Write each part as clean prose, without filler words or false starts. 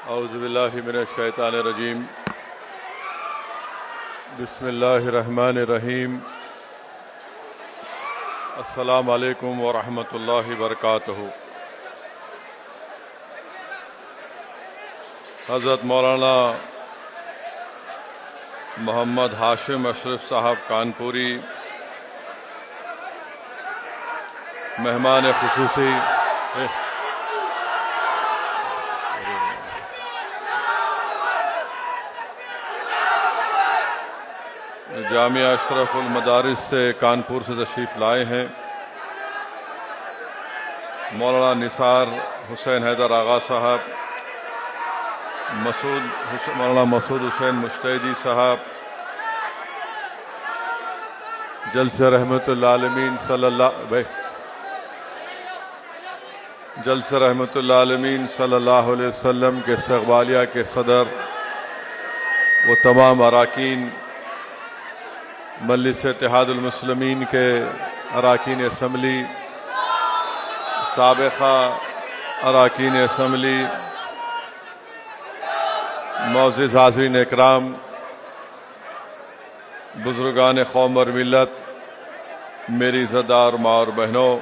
औज़ुबिल्लाहि मिनश्शैतानिर्रजीम। बिस्मिल्लाहिर्रहमानिर्रहीम। अस्सलामु अलैकुम व रहमतुल्लाहि व बरकातुहू। हज़रत मौलाना मोहम्मद हाशिम अशरफ साहब कानपुरी, मेहमान खुसूसी जामिया अशरफुल मदारिस से कानपुर से तशरीफ़ लाए हैं। मौलाना निसार हुसैन हैदर आगा साहब, मौलाना मसूद हुसैन मुश्तैदी साहब, जलसे रहमतुल्लाह आलमीन सल्लल्लाहु अलैहि वसल्लम के इस्तक़बालिया के सदर व तमाम अराकीन, मजलिस इत्तेहादुल मुस्लिमीन के अराकीन असम्बली, साबिक़ा अराकीन असम्बली, मौज़िज़ हाज़रीन इकराम, बुज़ुर्गान कौम और मिल्लत, मेरी इज़्ज़तदार माँ और बहनों,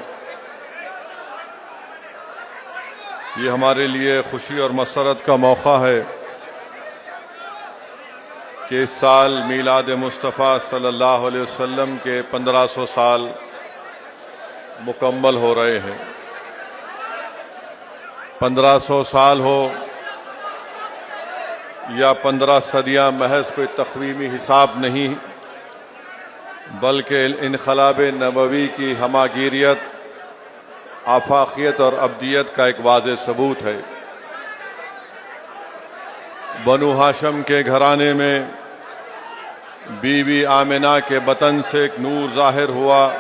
ये हमारे लिए खुशी और मसरत का मौका है कि इस साल मीलाद मुस्तफ़ा सल्लल्लाहु अलैहि वसल्लम के 1500 साल मुकम्मल हो रहे हैं। 1500 साल हो या 15 सदियाँ, महज कोई तख्वीमी हिसाब नहीं, बल्कि इनक़लाब नबवी की हमागिरियत, आफाकियत और अब्दियत का एक वाज़ेह सबूत है। बनु हाशम के घराने में बीबी आमिना के बतन से एक नूर ज़ाहिर हुआ,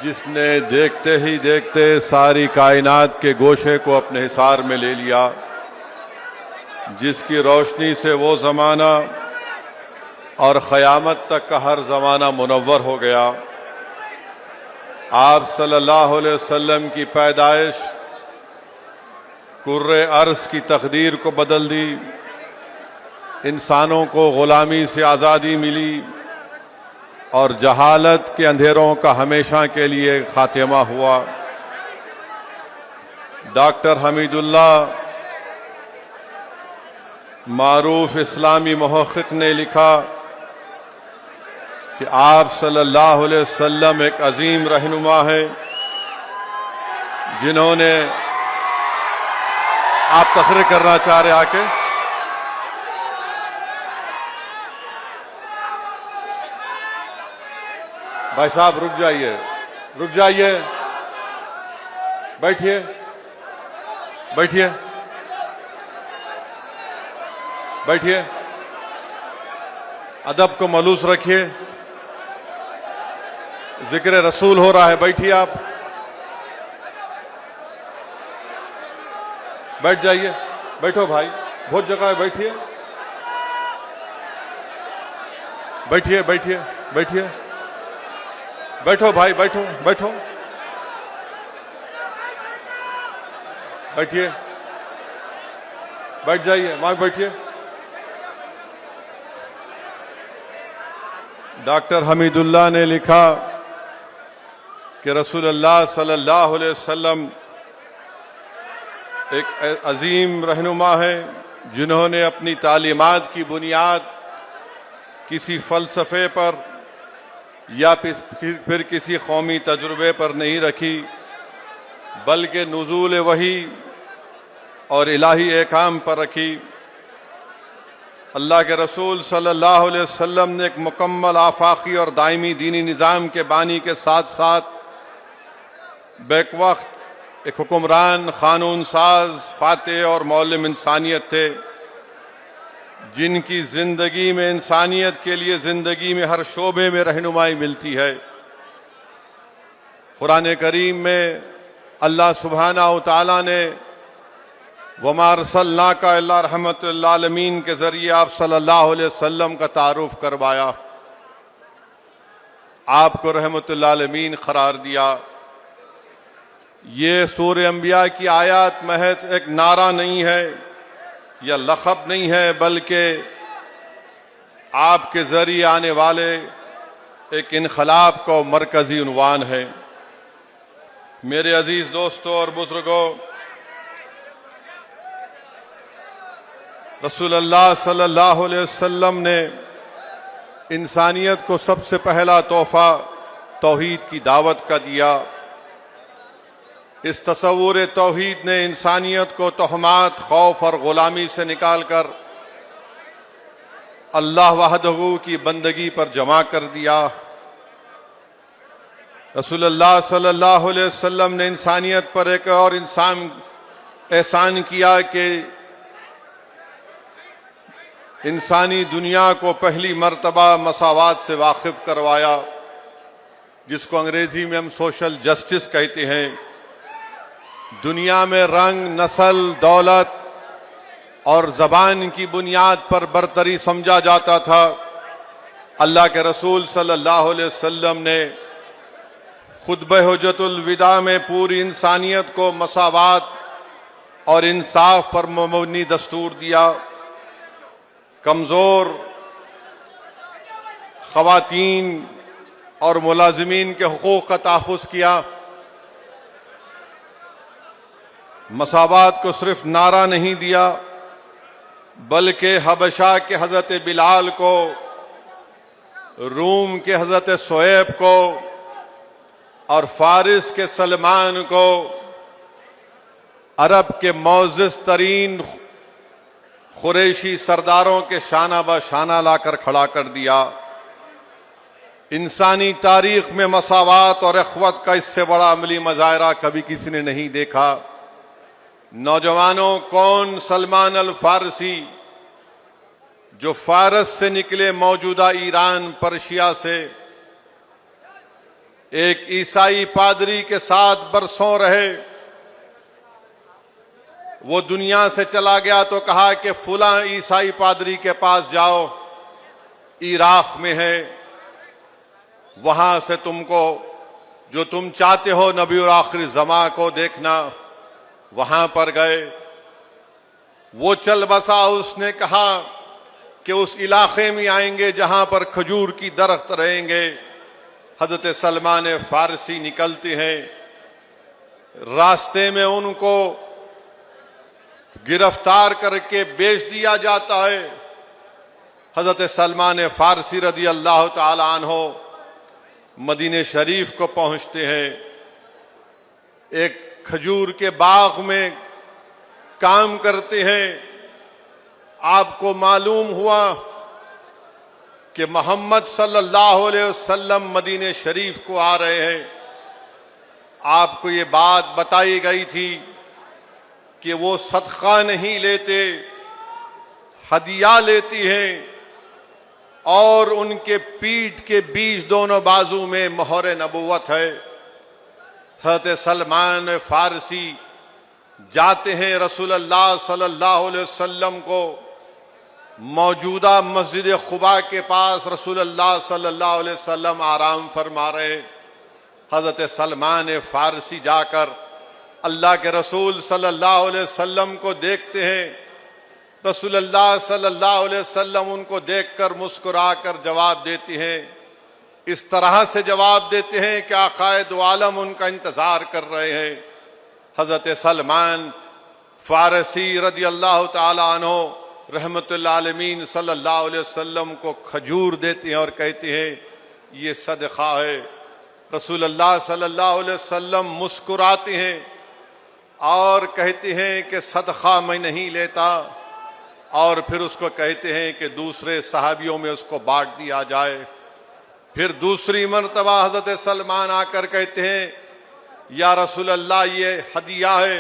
जिसने देखते ही देखते सारी कायनात के गोशे को अपने हिसार में ले लिया, जिसकी रोशनी से वो ज़माना और क़यामत तक का हर ज़माना मुनव्वर हो गया। आप सल्लल्लाहु अलैहि वसल्लम की पैदाइश कुर्रे अर्ज़ की तकदीर को बदल दी, इंसानों को ग़ुलामी से आज़ादी मिली और जहालत के अंधेरों का हमेशा के लिए खात्मा हुआ। डॉक्टर हमीदुल्लाह मारूफ इस्लामी मुहक़्क़िक़ ने लिखा कि आप सल्लल्लाहु अलैहि वसल्लम एक अजीम रहनुमा है, जिन्होंने आप तकरीर करना चाह रहे आके भाई साहब रुक जाइए, रुक जाइए, बैठिए बैठिए बैठिए, अदब को मलूस रखिए, जिक्र रसूल हो रहा है, बैठिए आप, बैठ जाइए, बैठो भाई, बहुत जगह है, बैठिए बैठिए बैठिए बैठिए, बैठो भाई, बैठो बैठो बैठिए, बैठ जाइए, वहां बैठिए। डॉक्टर हमीदुल्लाह ने लिखा कि रसूलुल्लाह सल्लल्लाहु अलैहि वसल्लम एक अजीम रहनुमा है, जिन्होंने अपनी तालीमात की बुनियाद किसी फ़लसफ़े पर या फिर किसी कौमी तजुर्बे पर नहीं रखी, बल्कि नुज़ूल वही और इलाही एहकाम पर रखी। अल्लाह के रसूल सल्लल्लाहु अलैहि वसल्लम ने एक मुकम्मल आफाकी और दायमी दीनी निज़ाम के बानी के साथ साथ बैक वक्त एक हुक्मरान, क़ानून साज, फ़ातेह और मौल्लिम इंसानियत थे, जिनकी ज़िंदगी में इंसानियत के लिए ज़िंदगी में हर शोबे में रहनुमाई मिलती है। कुरान करीम में अल्लाह सुब्हानहू तआला ने वमा अरसलनाका इल्ला रहमतुल लिल आलमीन के ज़रिए आप सल्लल्लाहु अलैहि वसल्लम का तारुफ करवाया, आपको रहमतुल लिल आलमीन करार दिया। ये सूरह अंबिया की आयत महज एक नारा नहीं है, यह लक़ब नहीं है बल्कि आपके ज़रिए आने वाले एक इनक़लाब का मरकज़ी उन्वान है। मेरे अजीज़ दोस्तों और बुज़ुर्गों, रसूलुल्लाह सल्लल्लाहु अलैहि वसल्लम ने इंसानियत को सबसे पहला तोहफ़ा तौहीद की दावत का दिया। इस तसव्वुर तौहीद ने इंसानियत को तोहमात, खौफ और ग़ुलामी से निकालकर अल्लाह वहदहू की बंदगी पर जमा कर दिया। रसूलुल्लाह सल्लल्लाहु अलैहि वसल्लम ने इंसानियत पर एक और एहसान किया कि इंसानी दुनिया को पहली मर्तबा मसावात से वाकिफ करवाया, जिसको अंग्रेजी में हम सोशल जस्टिस कहते हैं। दुनिया में रंग, नस्ल, दौलत और ज़बान की बुनियाद पर बरतरी समझा जाता था। अल्लाह के रसूल सल्लल्लाहु अलैहि वसल्लम ने खुतबा हुज्जतुल विदा में पूरी इंसानियत को मसावात और इंसाफ पर मबनी दस्तूर दिया। कमज़ोर ख़वातीन और मुलाजिमीन के हुकूक़ का तहफ़्फ़ुज़ किया। मसावात को सिर्फ नारा नहीं दिया बल्कि हबशा के हज़रत बिलाल को, रूम के हज़रत शुएब को और फारिस के सलमान को अरब के मोअज़्ज़ज़ तरीन कुरैशी सरदारों के शाना ब शाना लाकर खड़ा कर दिया। इंसानी तारीख में मसावात और अख़वत का इससे बड़ा अमली मुज़ाहरा कभी किसी ने नहीं देखा। नौजवानों, कौन सलमान अल फारसी जो फारस से निकले, मौजूदा ईरान पर्शिया से, एक ईसाई पादरी के साथ बरसों रहे, वो दुनिया से चला गया तो कहा कि फुला ईसाई पादरी के पास जाओ, इराक में है, वहां से तुमको जो तुम चाहते हो नबी और आखिरी ज़मा को देखना। वहां पर गए, वो चल बसा। उसने कहा कि उस इलाके में आएंगे जहां पर खजूर की दरख्त रहेंगे। हजरत सलमान फारसी निकलते हैं, रास्ते में उनको गिरफ्तार करके बेच दिया जाता है। हजरत सलमान फारसी रदी अल्लाह ताला अन्हो मदीने शरीफ को पहुंचते हैं। एक खजूर के बाग में काम करते हैं। आपको मालूम हुआ कि मोहम्मद सल्लल्लाहु अलैहि वसल्लम मदीने शरीफ को आ रहे हैं। आपको ये बात बताई गई थी कि वो सदका नहीं लेते, हदिया लेती हैं और उनके पीठ के बीच दोनों बाजू में मोहर नबुव्वत है। हज़रत सलमान फारसी जाते हैं रसूलुल्लाह सल्लल्लाहु अलैहि वसल्लम को मौजूदा मस्जिद खुबा के पास रसूलुल्लाह सल्लल्लाहु अलैहि वसल्लम आराम फरमा रहे। हज़रत सलमान फारसी जाकर अल्लाह के रसूल सल्लल्लाहु अलैहि वसल्लम को देखते हैं। रसूलुल्लाह सल्लल्लाहु अलैहि वसल्लम उनको देखकर मुस्कुराकर जवाब देती हैं। इस तरह से जवाब देते हैं कि आक़ाए दो आलम उनका इंतज़ार कर रहे हैं। हज़रत सलमान फारसी रदी अल्लाह ताला अन्हो रहमतुल्लिल आलमीन सल्लल्लाहु अलैहि वसल्लम को खजूर देते हैं और कहते हैं ये सदका है। रसूलुल्लाह सल्लल्लाहु अलैहि वसल्लम मुस्कुराते हैं और कहते हैं कि सदका मैं नहीं लेता, और फिर उसको कहते हैं कि दूसरे सहाबियों में उसको बांट दिया जाए। फिर दूसरी मर्तबा हज़रत सलमान आकर कहते हैं या रसूलल्लाह ये हदिया है।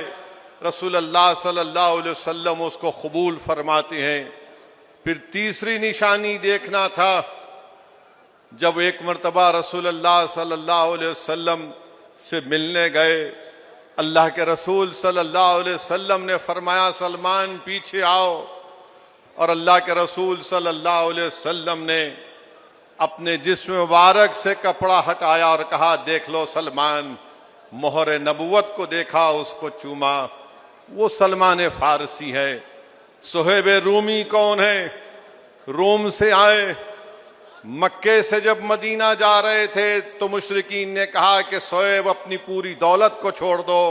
रसूलुल्लाह सल्लल्लाहु अलैहि वसल्लम उसको कबूल फरमाते हैं। फिर तीसरी निशानी देखना था। जब एक मर्तबा रसूलुल्लाह सल्लल्लाहु अलैहि वसल्लम से मिलने गए, अल्लाह के रसूल सल्लल्लाहु अलैहि वसल्लम ने फरमाया सलमान पीछे आओ, और अल्लाह के रसूल सल्लल्लाहु अलैहि वसल्लम ने अपने जिस्म मुबारक से कपड़ा हटाया और कहा देख लो सलमान। मोहर नबुव्वत को देखा, उसको चूमा। वो सलमान फारसी है। सुहेब रूमी कौन है? रोम से आए। मक्के से जब मदीना जा रहे थे तो मुशरिकीन ने कहा कि सुहेब अपनी पूरी दौलत को छोड़ दो।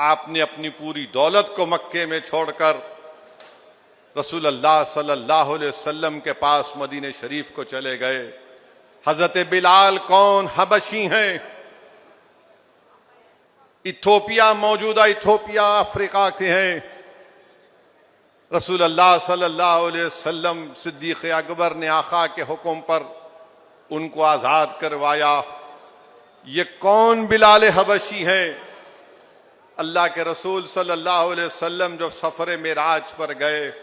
आपने अपनी पूरी दौलत को मक्के में छोड़कर रसूलुल्लाह सल्लल्लाहु अलैहि वसल्लम के पास मदीने शरीफ को चले गए। हजरत बिलाल कौन? हबशी हैं। इथोपिया, मौजूदा इथोपिया अफ्रीका के हैं। रसूलुल्लाह सल्लल्लाहु अलैहि वसल्लम सिद्दीक़ अकबर ने आका के हुक्म पर उनको आज़ाद करवाया। ये कौन बिलाल हबशी हैं? अल्लाह के रसूल सल्लल्लाहु अलैहि वसल्लम जब सफ़र मेराज पर गए,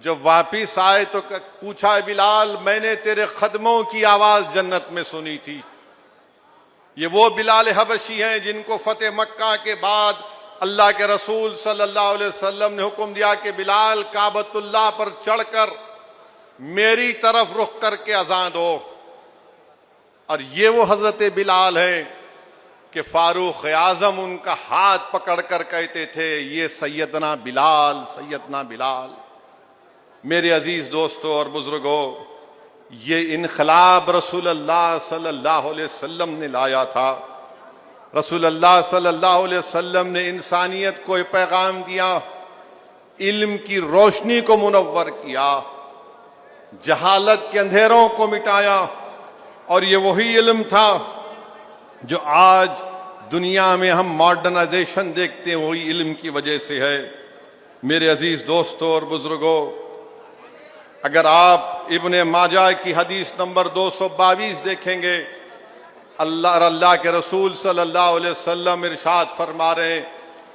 जब वापिस आए तो पूछा, बिलाल मैंने तेरे कदमों की आवाज़ जन्नत में सुनी थी। ये वो बिलाल हबशी हैं जिनको फतेह मक्का के बाद अल्लाह के रसूल सल्लल्लाहु अलैहि वसल्लम ने हुक्म दिया कि बिलाल काबतुल्लाह पर चढ़कर मेरी तरफ रुख करके अज़ान दो। और ये वो हजरत बिलाल है कि फारूक आज़म उनका हाथ पकड़कर कहते थे, ये सैयदना बिलाल, सैयदना बिलाल। मेरे अजीज दोस्तों और बुजुर्गों, ये इनकलाब रसूलुल्लाह सल्लल्लाहु अलैहि वसल्लम ने लाया था। रसूलुल्लाह सल्लल्लाहु अलैहि वसल्लम ने इंसानियत को एक पैगाम दिया, इल्म की रोशनी को मुनव्वर किया, जहालत के अंधेरों को मिटाया। और ये वही इल्म था जो आज दुनिया में हम मॉडर्नाइजेशन देखते हैं, वही इल्म की वजह से है। मेरे अजीज दोस्तों और बुजुर्गों, अगर आप इब्ने माजा की हदीस नंबर 222 देखेंगे, अल्लाह के रसूल सल्लल्लाहु अलैहि वसल्लम इरशाद फरमा रहे हैं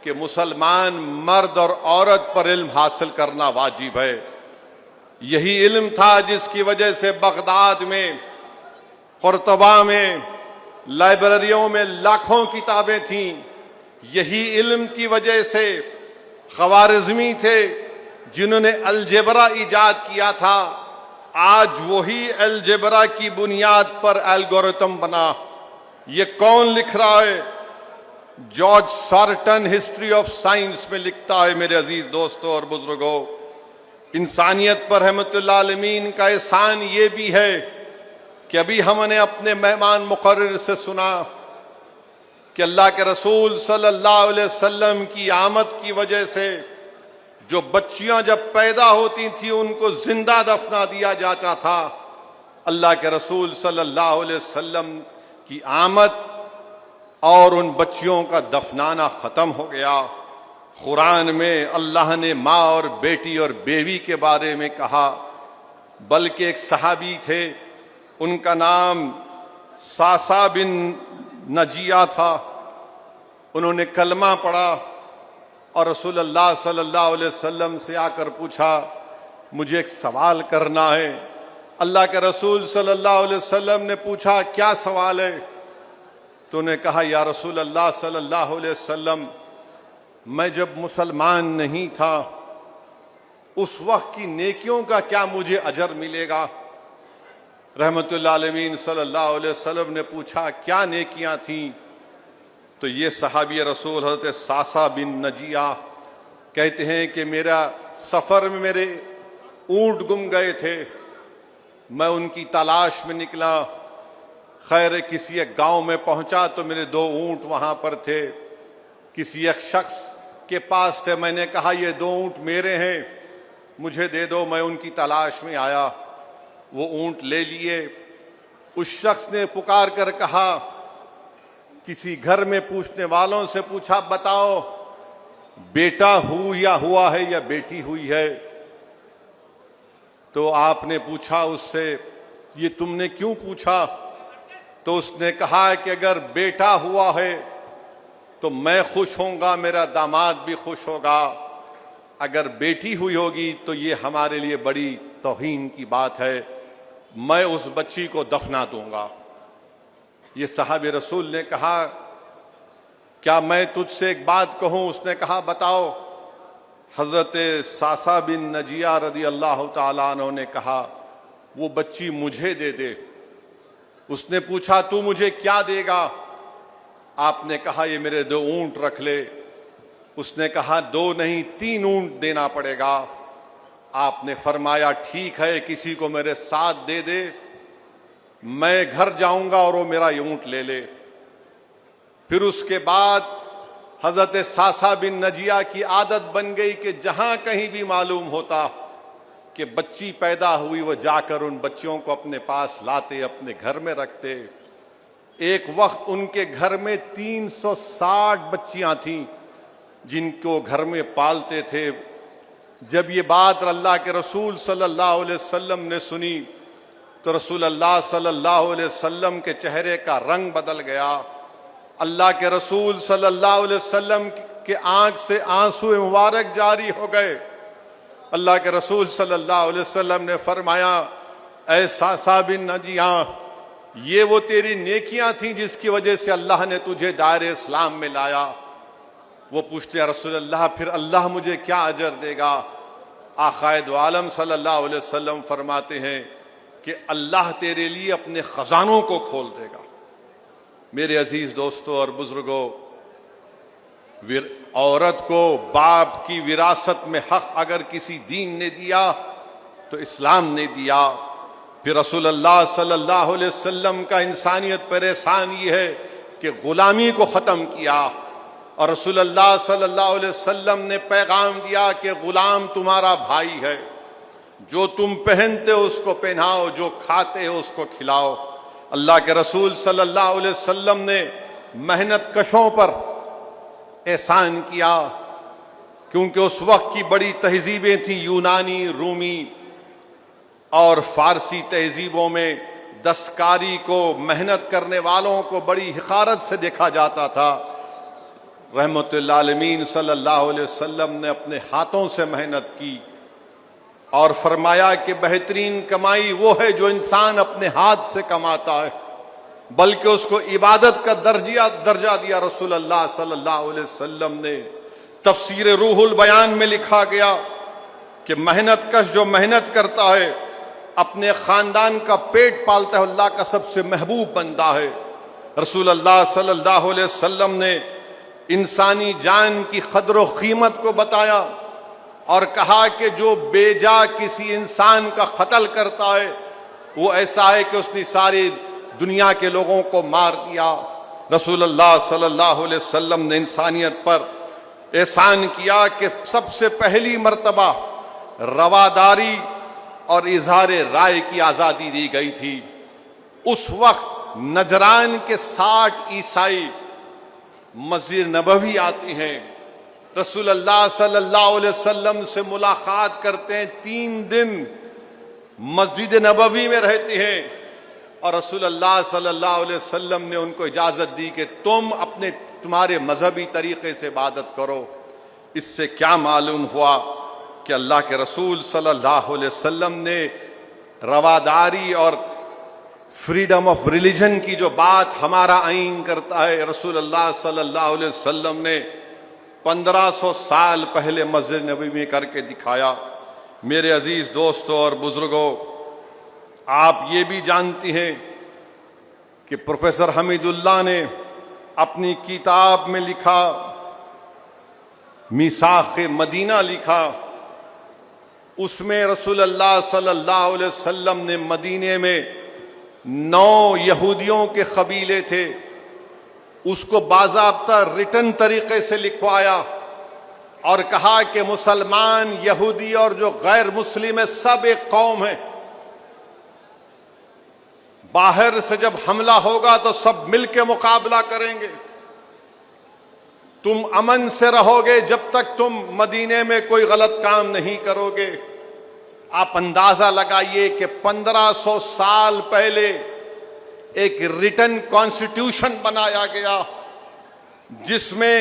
कि मुसलमान मर्द और औरत पर इल्म हासिल करना वाजिब है। यही इल्म था जिसकी वजह से बगदाद में, कुर्तबा में, लाइब्रेरियों में लाखों किताबें थीं। यही इल्म की वजह से ख्वारिज़मी थे जिन्होंने अलजेब्रा इजाद किया था। आज वही अलजेब्रा की बुनियाद पर एल्गोरिथम बना। ये कौन लिख रहा है? जॉर्ज सार्टन हिस्ट्री ऑफ साइंस में लिखता है। मेरे अजीज दोस्तों और बुजुर्गों, इंसानियत पर रहमतुल्लाह आलमीन का एहसान ये भी है कि अभी हमने अपने मेहमान मुकर्रर से सुना कि अल्लाह के रसूल सल्लल्लाहु अलैहि वसल्लम की आमद की वजह से जो बच्चियां जब पैदा होती थी उनको जिंदा दफना दिया जाता था। अल्लाह के रसूल सल्लल्लाहु अलैहि वसल्लम की आमद और उन बच्चियों का दफनाना ख़त्म हो गया। कुरान में अल्लाह ने माँ और बेटी और बेवी के बारे में कहा। बल्कि एक सहाबी थे, उनका नाम सासा बिन नजिया था। उन्होंने कलमा पढ़ा और रसूलुल्लाह सल्लल्लाहु अलैहि वसल्लम से आकर पूछा, मुझे एक सवाल करना है। अल्लाह के रसूल सल्लल्लाहु अलैहि वसल्लम ने पूछा, क्या सवाल है? तो उन्हें कहा, या रसूल अल्लाह सल्लल्लाहु अलैहि वसल्लम, मैं जब मुसलमान नहीं था उस वक्त की नेकियों का क्या मुझे अजर मिलेगा? रहमतुल्लाह आलमीन सल्लल्लाहु अलैहि वसल्लम ने पूछा, क्या नेकियां थीं? तो ये सहाबी रसूल हज़रत सासा बिन नजिया कहते हैं कि मेरा सफ़र में मेरे ऊँट गुम गए थे। मैं उनकी तलाश में निकला। खैर किसी एक गांव में पहुंचा तो मेरे 2 ऊँट वहां पर थे। किसी एक शख्स के पास थे। मैंने कहा, ये 2 ऊँट मेरे हैं, मुझे दे दो। मैं उनकी तलाश में आया, वो ऊँट ले लिए। उस शख्स ने पुकार कर कहा, किसी घर में पूछने वालों से पूछा, बताओ बेटा हुआ है या बेटी हुई है? तो आपने पूछा उससे, ये तुमने क्यों पूछा? तो उसने कहा कि अगर बेटा हुआ है तो मैं खुश होऊंगा, मेरा दामाद भी खुश होगा। अगर बेटी हुई होगी तो ये हमारे लिए बड़ी तौहीन की बात है, मैं उस बच्ची को दफना दूंगा। ये साहब रसूल ने कहा, क्या मैं तुझसे एक बात कहूं? उसने कहा, बताओ। हजरत सासा बिन नजिया रदी अल्लाह ताला अन्हु ने कहा, वो बच्ची मुझे दे दे। उसने पूछा, तू मुझे क्या देगा? आपने कहा, ये मेरे 2 ऊँट रख ले। उसने कहा 2 नहीं 3 ऊंट देना पड़ेगा। आपने फरमाया ठीक है, किसी को मेरे साथ दे दे, मैं घर जाऊंगा और वो मेरा ऊंट ले ले। फिर उसके बाद हजरत सासा बिन नजिया की आदत बन गई कि जहां कहीं भी मालूम होता कि बच्ची पैदा हुई, वो जाकर उन बच्चियों को अपने पास लाते, अपने घर में रखते। एक वक्त उनके घर में 360 बच्चियां थीं जिनको घर में पालते थे। जब ये बात अल्लाह के रसूल सल्लल्लाहु अलैहि वसल्लम ने सुनी तो रसूल अल्लाह सल्लल्लाहु अलैहि वसल्लम के चेहरे का रंग बदल गया। अल्लाह के रसूल सल्लल्लाहु अलैहि वसल्लम के आंख से आंसू मुबारक जारी हो गए। अल्लाह के रसूल सल्लल्लाहु अलैहि वसल्लम ने फरमाया, ऐ सासा बिन नजिया, ये वो तेरी नेकियां थी जिसकी वजह से अल्लाह ने तुझे दायरे इस्लाम में लाया। वो पूछते हैं रसूल अल्लाह, फिर अल्लाह मुझे क्या अजर देगा? आक़ाए दो आलम सल्लल्लाहु अलैहि वसल्लम फरमाते हैं कि अल्लाह तेरे लिए अपने खजानों को खोल देगा। मेरे अजीज दोस्तों और बुजुर्गों, औरत को बाप की विरासत में हक अगर किसी दीन ने दिया तो इस्लाम ने दिया। फिर रसूल अल्लाह सल्लल्लाहु अलैहि वसल्लम का इंसानियत पर एहसान ये है कि गुलामी को ख़त्म किया और रसूल अल्लाह सल्लल्लाहु अलैहि वसल्लम ने पैगाम दिया कि गुलाम तुम्हारा भाई है, जो तुम पहनते हो उसको पहनाओ, जो खाते हो उसको खिलाओ। अल्लाह के रसूल सल्लल्लाहु अलैहि वसल्लम ने मेहनत कशों पर एहसान किया, क्योंकि उस वक्त की बड़ी तहजीबें थी, यूनानी, रूमी और फारसी तहजीबों में दस्तकारी को, मेहनत करने वालों को बड़ी हिकारत से देखा जाता था। रहमतुल्लिल आलमीन सल्लल्लाहु अलैहि वसल्लम ने अपने हाथों से मेहनत की और फरमाया कि बेहतरीन कमाई वो है जो इंसान अपने हाथ से कमाता है, बल्कि उसको इबादत का दर्जा दिया रसूल अल्लाह सल्लल्लाहु अलैहि वसल्लम ने। तफसीर रूहुल बयान में लिखा गया कि मेहनत कश जो मेहनत करता है, अपने खानदान का पेट पालता है, अल्लाह का सबसे महबूब बंदा है। रसूल अल्लाह सल्लल्लाहु अलैहि वसल्लम ने इंसानी जान की कदर व कीमत को बताया और कहा कि जो बेजा किसी इंसान का कत्ल करता है वो ऐसा है कि उसने सारी दुनिया के लोगों को मार दिया। रसूल अल्लाह सल्लल्लाहु अलैहि वसल्लम ने इंसानियत पर एहसान किया कि सबसे पहली मर्तबा रवादारी और इजहार राय की आज़ादी दी गई थी। उस वक्त नजरान के 60 ईसाई मस्जिद नबवी आते हैं, रसूल अल्लाह सल्लल्लाहु अलैहि वसल्लम से मुलाकात करते हैं, 3 दिन मस्जिद नबवी में रहते हैं और रसूल अल्लाह सल्लल्लाहु अलैहि वसल्लम ने उनको इजाजत दी कि तुम्हारे मजहबी तरीके से इबादत करो। इससे क्या मालूम हुआ कि अल्लाह के रसूल सल्लल्लाहु अलैहि वसल्लम ने रवादारी और फ्रीडम ऑफ रिलीजन की जो बात हमारा आईन करता है, रसूल अल्लाह सल्लल्लाहु अलैहि वसल्लम ने 1500 साल पहले मस्जिद नबवी में करके दिखाया। मेरे अजीज दोस्तों और बुजुर्गों, आप ये भी जानती हैं कि प्रोफेसर हमीदुल्लाह ने अपनी किताब में लिखा, मीसाख मदीना लिखा, उसमें रसूल अल्लाह सल्लल्लाहु अलैहि वसल्लम ने मदीने में 9 यहूदियों के कबीले थे, उसको बाज़ाब्ता रिटन तरीके से लिखवाया और कहा कि मुसलमान, यहूदी और जो गैर मुस्लिम है सब एक कौम है। बाहर से जब हमला होगा तो सब मिलके मुकाबला करेंगे। तुम अमन से रहोगे जब तक तुम मदीने में कोई गलत काम नहीं करोगे। आप अंदाजा लगाइए कि 1500 साल पहले एक रिटन कॉन्स्टिट्यूशन बनाया गया जिसमें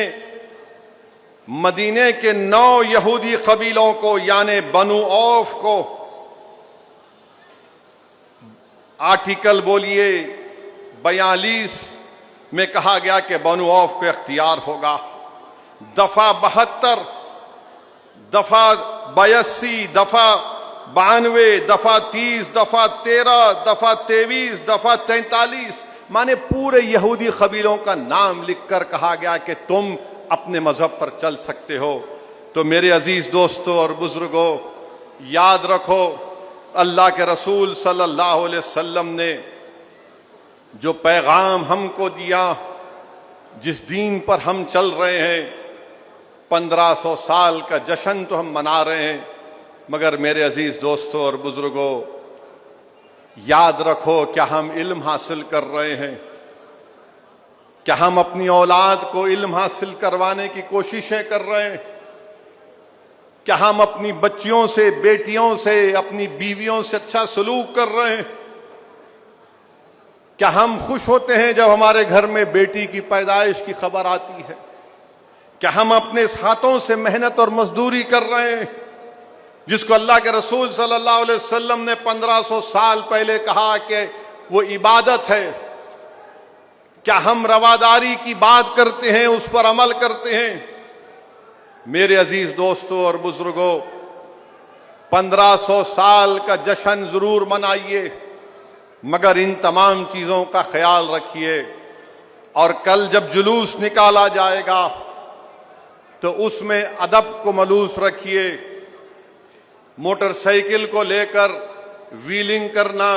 मदीने के 9 यहूदी कबीलों को यानी बनु औफ को आर्टिकल बोलिए 42 में कहा गया कि बनु औफ को इख्तियार होगा। दफा 72, दफा 82, दफा 92, दफा 30, दफा 13, दफा 23, दफा 43, माने पूरे यहूदी कबीलों का नाम लिखकर कहा गया कि तुम अपने मजहब पर चल सकते हो। तो मेरे अजीज दोस्तों और बुजुर्गों, याद रखो अल्लाह के रसूल सल्लल्लाहु अलैहि वसल्लम ने जो पैगाम हमको दिया, जिस दीन पर हम चल रहे हैं, 1500 साल का जश्न तो हम मना रहे हैं, मगर मेरे अजीज दोस्तों और बुजुर्गों, याद रखो क्या हम इल्म हासिल कर रहे हैं? क्या हम अपनी औलाद को इल्म हासिल करवाने की कोशिशें कर रहे हैं? क्या हम अपनी बच्चियों से, बेटियों से, अपनी बीवियों से अच्छा सलूक कर रहे हैं? क्या हम खुश होते हैं जब हमारे घर में बेटी की पैदाइश की खबर आती है? क्या हम अपने हाथों से मेहनत और मजदूरी कर रहे हैं, जिसको अल्लाह के रसूल सल्लल्लाहु अलैहि वसल्लम ने 1500 साल पहले कहा कि वो इबादत है? क्या हम रवादारी की बात करते हैं, उस पर अमल करते हैं? मेरे अजीज दोस्तों और बुजुर्गों, 1500 साल का जश्न जरूर मनाइए, मगर इन तमाम चीजों का ख्याल रखिए। और कल जब जुलूस निकाला जाएगा तो उसमें अदब को मलूस रखिए। मोटरसाइकिल को लेकर व्हीलिंग करना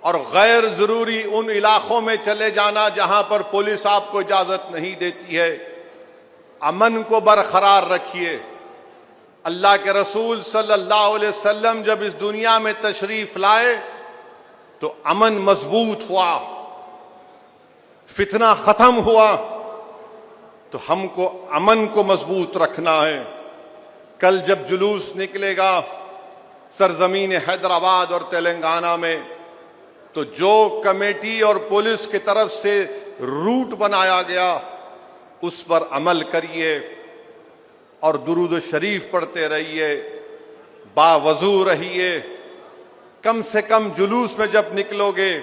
और गैर जरूरी उन इलाकों में चले जाना जहां पर पुलिस आपको इजाजत नहीं देती है, अमन को बरकरार रखिए। अल्लाह के रसूल सल्लल्लाहु अलैहि वसल्लम जब इस दुनिया में तशरीफ लाए तो अमन मजबूत हुआ, फितना खत्म हुआ। तो हमको अमन को मजबूत रखना है। कल जब जुलूस निकलेगा सरजमीन हैदराबाद और तेलंगाना में, तो जो कमेटी और पुलिस की तरफ से रूट बनाया गया उस पर अमल करिए और दुरूद शरीफ पढ़ते रहिए, बावजू रहिए। कम से कम जुलूस में जब निकलोगे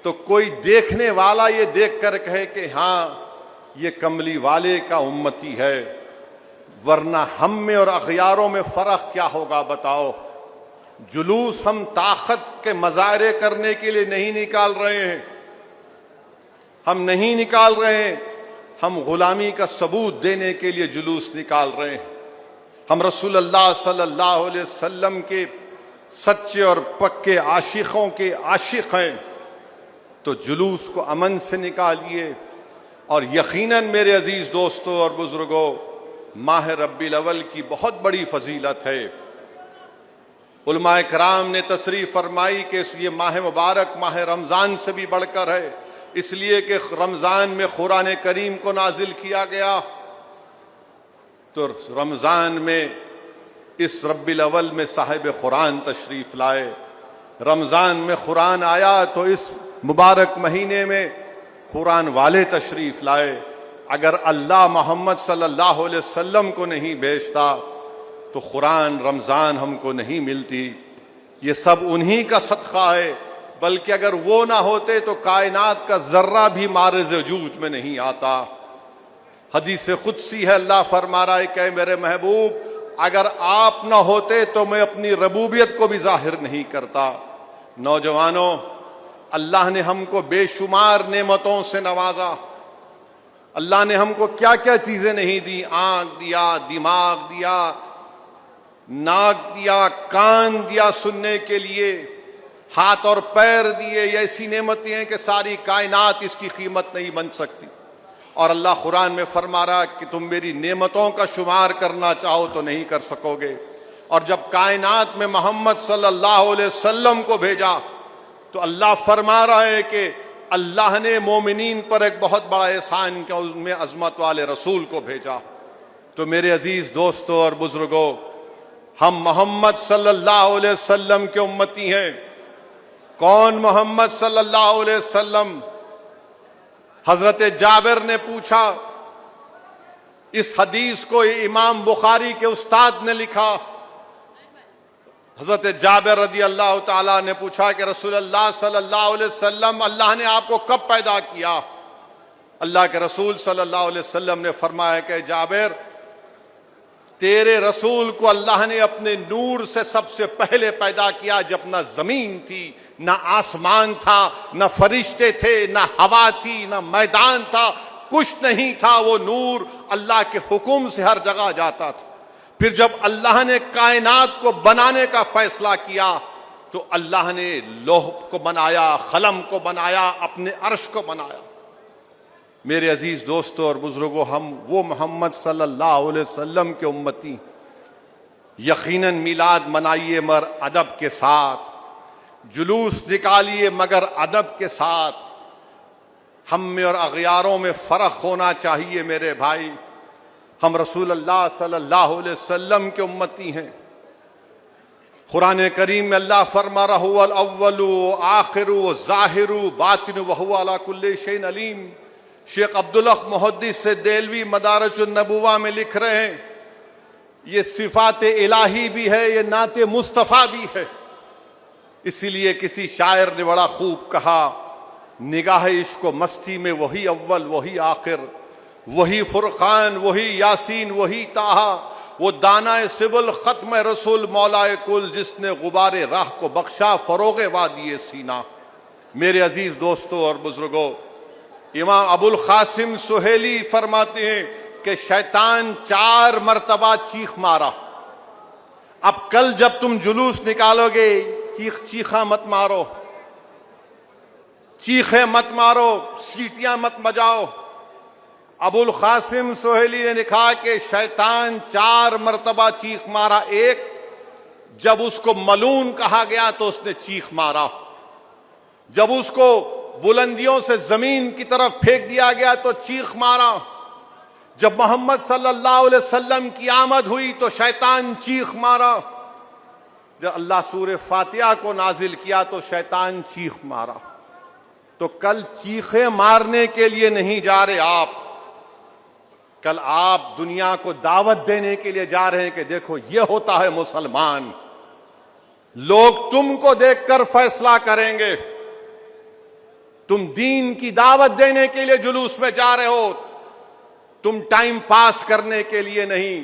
तो कोई देखने वाला ये देख कर कहे कि हाँ ये कमली वाले का उम्मती है, वरना हम में और अखयारों में फर्क क्या होगा बताओ। जुलूस हम ताकत के मजारे करने के लिए नहीं निकाल रहे हैं, हम नहीं निकाल रहे हैं, हम गुलामी का सबूत देने के लिए जुलूस निकाल रहे हैं। हम रसूलुल्लाह सल्लल्लाहु अलैहि वसल्लम के सच्चे और पक्के आशिकों के आशिक हैं। तो जुलूस को अमन से निकालिए। और यकीनन मेरे अजीज दोस्तों और बुजुर्गों, माह रब्बील अव्वल की बहुत बड़ी फजीलत है। उलमाए कराम ने तशरीफ फरमाई कि ये माह मुबारक माह रमज़ान से भी बढ़कर है, इसलिए कि रमज़ान में कुरान करीम को नाजिल किया गया। तो रमज़ान में इस रब्बील अव्वल में साहिब कुरान तशरीफ लाए। रमज़ान में कुरान आया तो इस मुबारक महीने में कुरान वाले तशरीफ लाए। अगर अल्लाह मोहम्मद सल्लल्लाहु अलैहि वसल्लम को नहीं भेजता तो कुरान रमज़ान हमको नहीं मिलती। ये सब उन्हीं का सदका है, बल्कि अगर वो ना होते तो कायनात का जर्रा भी मारिज वजूद में नहीं आता। हदीस कुदसी है, अल्लाह फरमा रहा है कि मेरे महबूब, अगर आप ना होते तो मैं अपनी रबूबियत को भी जाहिर नहीं करता। नौजवानों, अल्लाह ने हमको बेशुमार नेमतों से नवाजा। अल्लाह ने हमको क्या क्या चीजें नहीं दी, आंख दिया, दिमाग दिया, नाक दिया, कान दिया सुनने के लिए, हाथ और पैर दिए। ये ऐसी नेमतें हैं कि सारी कायनात इसकी कीमत नहीं बन सकती। और अल्लाह कुरान में फरमा रहा कि तुम मेरी नेमतों का शुमार करना चाहो तो नहीं कर सकोगे। और जब कायनात में मोहम्मद सल्लल्लाहु अलैहि वसल्लम को भेजा तो अल्लाह फरमा रहा है कि अल्लाह ने मोमिनीन पर एक बहुत बड़ा एहसान किया, उसमें अजमत वाले रसूल को भेजा। तो मेरे अजीज दोस्तों और बुजुर्गों, हम मोहम्मद सल्लल्लाहु अलैहि वसल्लम के उम्मती हैं। कौन मोहम्मद सल्लल्लाहु अलैहि वसल्लम? हजरत जाबिर ने पूछा। इस हदीस को इमाम बुखारी के उस्ताद ने लिखा। हजरत जाबिर रदी अल्लाह ताला ने पूछा कि रसूलुल्लाह सल्लल्लाहु अलैहि वसल्लम, अल्लाह ने आपको कब पैदा किया? अल्लाह के रसूल सल्लल्लाहु अलैहि वसल्लम ने फरमाया कि जाबिर, तेरे रसूल को अल्लाह ने अपने नूर से सबसे पहले पैदा किया जब ना जमीन थी, ना आसमान था, ना फरिश्ते थे, ना हवा थी, ना मैदान था, कुछ नहीं था, वो नूर अल्लाह के हुक्म से हर जगह जाता था। फिर जब अल्लाह ने कायनात को बनाने का फैसला किया तो अल्लाह ने लौह को बनाया, कलम को बनाया, अपने अर्श को बनाया। मेरे अजीज दोस्तों और बुजुर्गों, हम वो मोहम्मद सल्लल्लाहु अलैहि वसल्लम के उम्मती, यकीनन मिलाद मनाइए मगर अदब के साथ, जुलूस निकालिए मगर अदब के साथ। हम में और अगयारों में फ़र्क होना चाहिए मेरे भाई। हम रसूल अल्लाह सल्लल्लाहु अलैहि वसल्लम के उम्मती हैं। कुरान करीम में अल्लाह फरमा रहा हुवल अव्वलु आखिरु ज़ाहिरु बातिनु व हुवा अला कुल्लि शैइन अलीम। शेख अब्दुल हक मुहद्दिस से देलवी मदारिजुन नबुवा में लिख रहे हैं, ये सिफात इलाही भी है, ये नाते मुस्तफ़ा भी है। इसीलिए किसी शायर ने बड़ा खूब कहा, निगाह इश्क मस्ती में वही अव्वल वही आखिर, वही फुरकान वही यासीन वही ताहा, वो दाना सिबुल खत्म रसूल मौलाए कुल, जिसने गुबारे राह को बख्शा फरोगे वादिये सीना। मेरे अजीज दोस्तों और बुजुर्गों, इमाम अबुल कासिम सुहेली फरमाते हैं कि शैतान 4 मरतबा चीख मारा। अब कल जब तुम जुलूस निकालोगे, चीखा मत मारो, चीखे मत मारो, सीटियां मत बजाओ। अबुल कासिम सोहेली ने लिखा कि शैतान 4 मरतबा चीख मारा। एक, जब उसको मलून कहा गया तो उसने चीख मारा। जब उसको बुलंदियों से जमीन की तरफ फेंक दिया गया तो चीख मारा। जब मोहम्मद सल्लल्लाहु अलैहि वसल्लम की आमद हुई तो शैतान चीख मारा। जब अल्लाह सूरह फातिहा को नाजिल किया तो शैतान चीख मारा। तो कल चीखे मारने के लिए नहीं जा रहे आप, कल आप दुनिया को दावत देने के लिए जा रहे हैं कि देखो ये होता है मुसलमान। लोग तुमको देखकर फैसला करेंगे। तुम दीन की दावत देने के लिए जुलूस में जा रहे हो, तुम टाइम पास करने के लिए नहीं,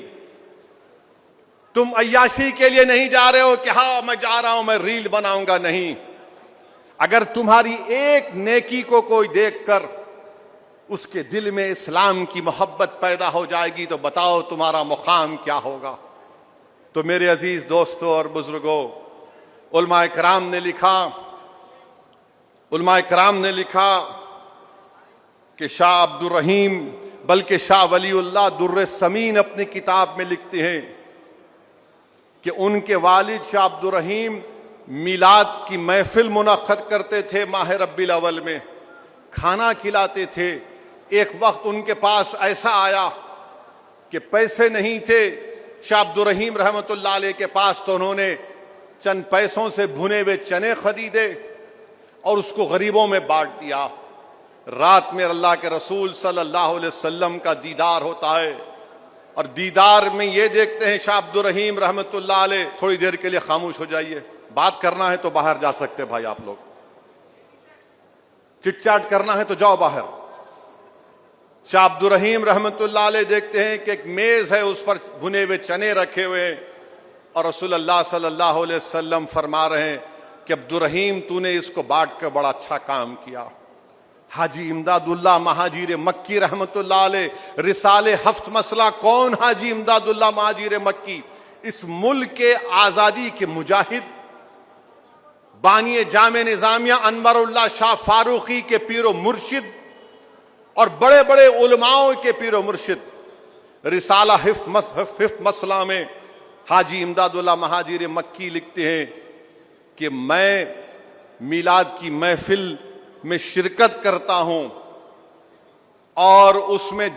तुम अय्याशी के लिए नहीं जा रहे हो कि हाँ मैं जा रहा हूं, मैं रील बनाऊंगा। नहीं, अगर तुम्हारी एक नेकी को कोई देखकर उसके दिल में इस्लाम की मोहब्बत पैदा हो जाएगी तो बताओ तुम्हारा मुकाम क्या होगा। तो मेरे अजीज दोस्तों और बुजुर्गों, उलमाए कराम ने लिखा कि शाह अब्दुर रहीम, बल्कि शाह वलीउल्लाह दुर्र समीन अपनी किताब में लिखते हैं कि उनके वालिद शाह अब्दुर रहीम मिलाद की महफिल मुनक्कद करते थे, माह रब्बिल अव्वल में खाना खिलाते थे। एक वक्त उनके पास ऐसा आया कि पैसे नहीं थे शाह अब्दुर रहीम रहमतुल्लाह अलैह के पास, तो उन्होंने चंद पैसों से भुने हुए चने खरीदे और उसको गरीबों में बांट दिया। रात में अल्लाह के रसूल सल्लल्लाहु अलैहि वसल्लम का दीदार होता है और दीदार में ये देखते हैं शाह अब्दुर रहीम रहमतुल्लाह अलैह, थोड़ी देर के लिए खामोश हो जाइए, बात करना है तो बाहर जा सकते भाई, आप लोग चिटचाट करना है तो जाओ बाहर। शाह अब्दुर रहीम रहमतुल्लाह अलैह देखते हैं कि एक मेज है, उस पर भुने हुए चने रखे हुए हैं और रसूलुल्लाह सल्लल्लाहु अलैहि वसल्लम फरमा रहे हैं कि अब्दुर रहीम तूने इसको बांट कर बड़ा अच्छा काम किया। हाजी इमदादुल्लाह महाजिर मक्की रहमतुल्लाह अलैह रिसाले हफ्त मसला, कौन हाजी इमदादुल्लाह महाजिर मक्की? इस मुल्क के आजादी के मुजाहिद, बानी जामे निजामिया अनवरुल्लाह शाह फारूकी के पीरो मुर्शिद और बड़े बड़े उलमाओं के पीरो मुर्शिद। रिसाला हिफ्त मसला में हाजी इमदादुल्लाह महाजिर मक्की लिखते हैं कि मैं मिलाद की महफिल में शिरकत करता हूं और उसमें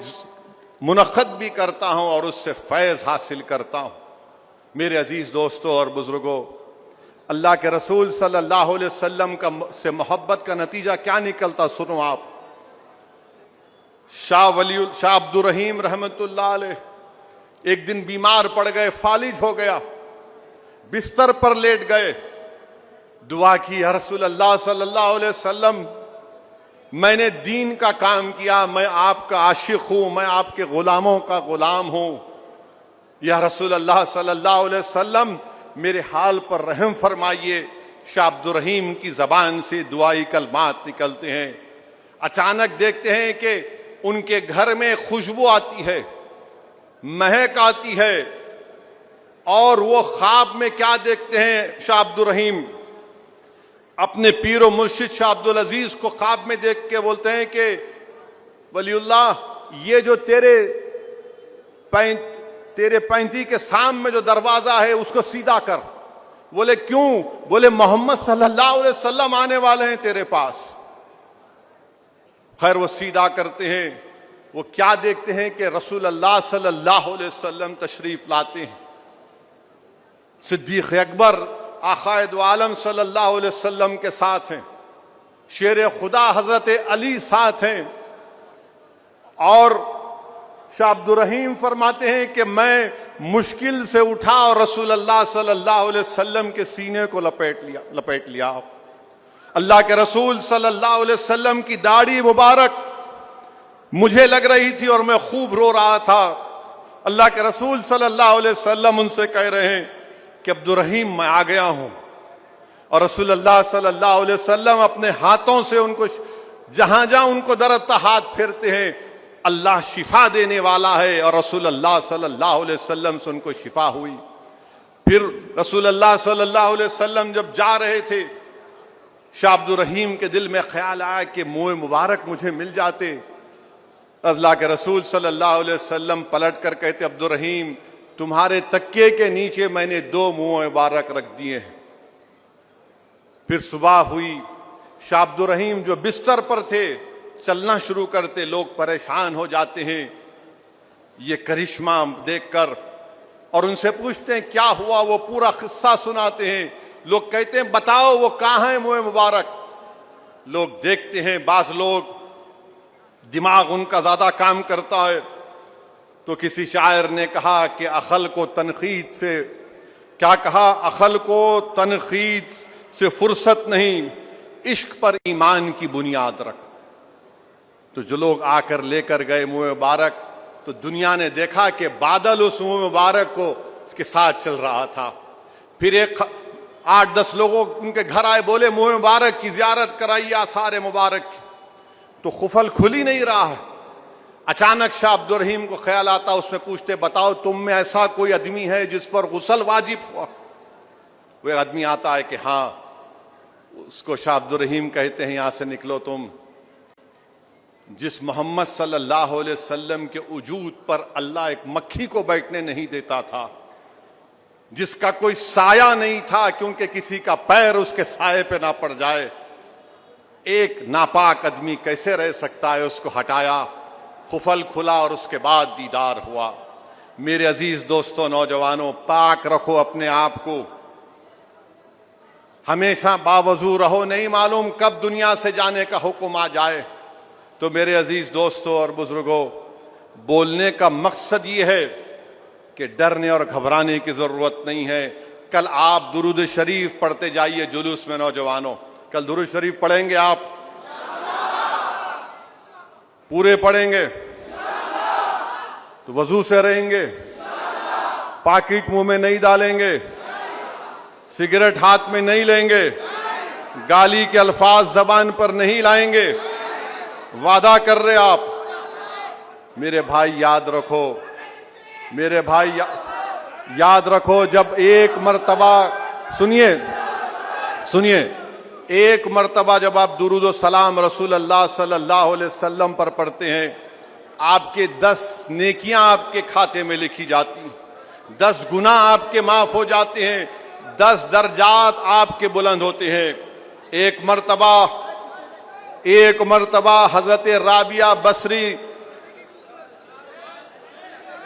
मुनक्कद भी करता हूं और उससे फैज़ हासिल करता हूं। मेरे अजीज दोस्तों और बुजुर्गों, अल्लाह के रसूल सल्लल्लाहु अलैहि वसल्लम से मोहब्बत का नतीजा क्या निकलता, सुनो आप। शाह अब्दुर रहीम रहमतुल्लाह अलैह एक दिन बीमार पड़ गए, फालिज हो गया, बिस्तर पर लेट गए, दुआ की, या रसूलल्लाह सल्लल्लाहु अलैहि वसल्लम मैंने दीन का काम किया, मैं आपका आशिक हूं, मैं आपके गुलामों का गुलाम हूं, या रसूलल्लाह सल्लल्लाहु अलैहि वसल्लम मेरे हाल पर रहम फरमाइए। शाह अब्दुर रहीम की जबान से दुआई कलमात निकलते हैं। अचानक देखते हैं कि उनके घर में खुशबू आती है, महक आती है, और वो ख्वाब में क्या देखते हैं? शाह अब्दुल रहीम अपने पीर व मुर्शिद शाह अब्दुल अजीज को ख्वाब में देख के बोलते हैं कि वलीउल्लाह, ये जो तेरे पैंती के सामने जो दरवाजा है उसको सीधा कर। बोले क्यों? बोले मोहम्मद सल्लल्लाहु अलैहि वसल्लम आने वाले हैं तेरे पास। खैर वो सीधा करते हैं, वो क्या देखते हैं कि रसूल अल्लाह सल्लल्लाहु अलैहि वसल्लम तशरीफ लाते हैं। सिद्दीक अकबर आक़ाए दो आलम सल्लल्लाहु अलैहि वसल्लम के साथ हैं, शेर खुदा हजरत अली साथ हैं, और शाह अब्दुल रहीम फरमाते हैं कि मैं मुश्किल से उठा और रसूल अल्लाह सल्लल्लाहु अलैहि वसल्लम के सीने को लपेट लिया। अल्लाह के रसूल सल्लल्लाहु अलैहि वसल्लम की दाढ़ी मुबारक मुझे लग रही थी और मैं खूब रो रहा था। अल्लाह के रसूल सल्लल्लाहु अलैहि वसल्लम उनसे कह रहे हैं कि अब्दुल रहीम मैं आ गया हूं, और रसूल अल्लाह सल्लल्लाहु अलैहि वसल्लम अपने हाथों से उनको जहां जहां उनको दरअता हाथ फेरते हैं, अल्लाह शिफा देने वाला है, और रसूल अल्लाह सल्लल्लाहु अलैहि वसल्लम से उनको शिफा हुई। फिर रसूल अल्लाह सल्लल्लाहु अलैहि वसल्लम जब जा रहे थे, शाह अब्दुल रहीम के दिल में ख्याल आया कि मुंह मुबारक मुझे मिल जाते। अल्लाह के रसूल सल्लल्लाहु अलैहि वसल्लम पलट कर कहते, अब्दुल रहीम तुम्हारे तकिए के नीचे मैंने 2 मुंह मुबारक रख दिए हैं। फिर सुबह हुई, शाह अब्दुल रहीम जो बिस्तर पर थे चलना शुरू करते, लोग परेशान हो जाते हैं ये करिश्मा देखकर, और उनसे पूछते हैं क्या हुआ, वो पूरा किस्सा सुनाते हैं। लोग कहते हैं बताओ वो कहां है मुंह मुबारक। लोग देखते हैं, बाज लोग दिमाग उनका ज्यादा काम करता है, तो किसी शायर ने कहा कि अखल को तनकीद से, क्या कहा? अखल को तनकीद से फुर्सत नहीं, इश्क पर ईमान की बुनियाद रख। तो जो लोग आकर लेकर गए मुंह मुबारक, तो दुनिया ने देखा कि बादल उस मुंह मुबारक को उसके साथ चल रहा था। फिर 8-10 लोगों उनके घर आए, बोले मुंह मुबारक की जियारत कराइए आसार मुबारक, तो खुफल खुल ही नहीं रहा है। अचानक शाह अब्दुल रहीम को ख्याल आता, उसमें पूछते बताओ तुम में ऐसा कोई आदमी है जिस पर गुस्ल वाजिब हुआ? वो आदमी आता है कि हाँ। उसको शाह अब्दुल रहीम कहते हैं यहां से निकलो तुम। जिस मोहम्मद सल्लल्लाहु अलैहि वसल्लम के वजूद पर अल्लाह एक मक्खी को बैठने नहीं देता था, जिसका कोई साया नहीं था क्योंकि किसी का पैर उसके साये पे ना पड़ जाए, एक नापाक आदमी कैसे रह सकता है? उसको हटाया, खुफल खुला, और उसके बाद दीदार हुआ। मेरे अजीज दोस्तों, नौजवानों, पाक रखो अपने आप को, हमेशा बावजू रहो, नहीं मालूम कब दुनिया से जाने का हुक्म आ जाए। तो मेरे अजीज दोस्तों और बुजुर्गों, बोलने का मकसद ये है कि डरने और घबराने की जरूरत नहीं है। कल आप दुरूद शरीफ पढ़ते जाइए जुलूस में। नौजवानों, कल दुरूद शरीफ पढ़ेंगे आप? पूरे पढ़ेंगे तो वजू से रहेंगे, पाकिट मुंह में नहीं डालेंगे, सिगरेट हाथ में नहीं लेंगे, गाली के अल्फाज जबान पर नहीं लाएंगे। वादा कर रहे आप? मेरे भाई याद रखो, मेरे भाई याद रखो, जब एक मर्तबा सुनिए, एक मर्तबा जब आप दुरूद सलाम रसूल अल्लाह सल्लल्लाहु अलैहि वसल्लम पर पढ़ते हैं, आपके 10 नेकियां आपके खाते में लिखी जाती हैं, 10 गुनाह आपके माफ हो जाते हैं, 10 दर्जात आपके बुलंद होते हैं। एक मर्तबा हजरत राबिया बसरी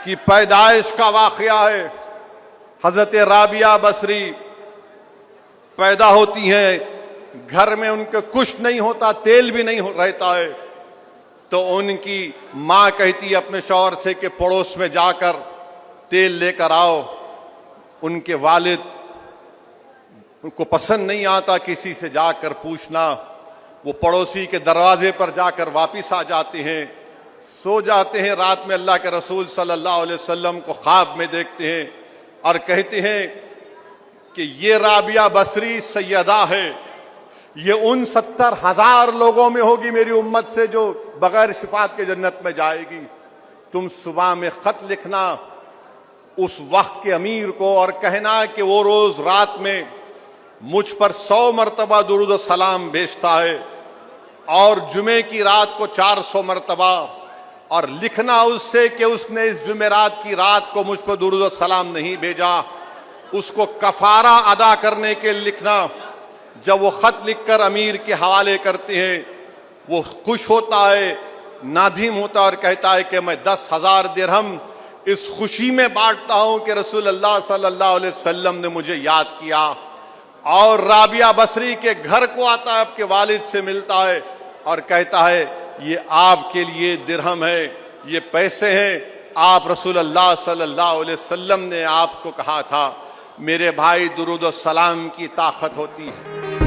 की पैदाइश का वाकया है। हजरत राबिया बसरी पैदा होती हैं, घर में उनके कुछ नहीं होता, तेल भी नहीं रहता है, तो उनकी माँ कहती है अपने शौहर से कि पड़ोस में जाकर तेल लेकर आओ। उनके वालिद उनको पसंद नहीं आता किसी से जाकर पूछना, वो पड़ोसी के दरवाजे पर जाकर वापिस आ जाते हैं, सो जाते हैं। रात में अल्लाह के रसूल सल्लल्लाहु अलैहि वसल्लम को ख्वाब में देखते हैं और कहते हैं कि ये राबिया बसरी सैयदा है, ये उन 70,000 लोगों में होगी मेरी उम्मत से जो बगैर शिफात के जन्नत में जाएगी। तुम सुबह में खत लिखना उस वक्त के अमीर को और कहना कि वो रोज रात में मुझ पर 100 मरतबा दुरूद और सलाम भेजता है और जुमे की रात को 400 मरतबा, और लिखना उससे कि उसने इस जुमेरात की रात को मुझ पर दुरूद और सलाम नहीं भेजा, उसको कफारा अदा करने के लिखना। जब वो खत लिखकर अमीर के हवाले करते हैं, वो खुश होता है, नादिम होता है और कहता है कि मैं 10,000 दिरहम इस खुशी में बांटता हूं कि रसूलुल्लाह सल्लल्लाहु अलैहि वसल्लम ने मुझे याद किया। और राबिया बसरी के घर को आता है, आपके वालिद से मिलता है और कहता है ये आपके लिए दिरहम है, ये पैसे हैं, आप रसूलुल्लाह सल्लल्लाहु अलैहि वसल्लम ने आपको कहा था। मेरे भाई, दुरूद और सलाम की ताकत होती है।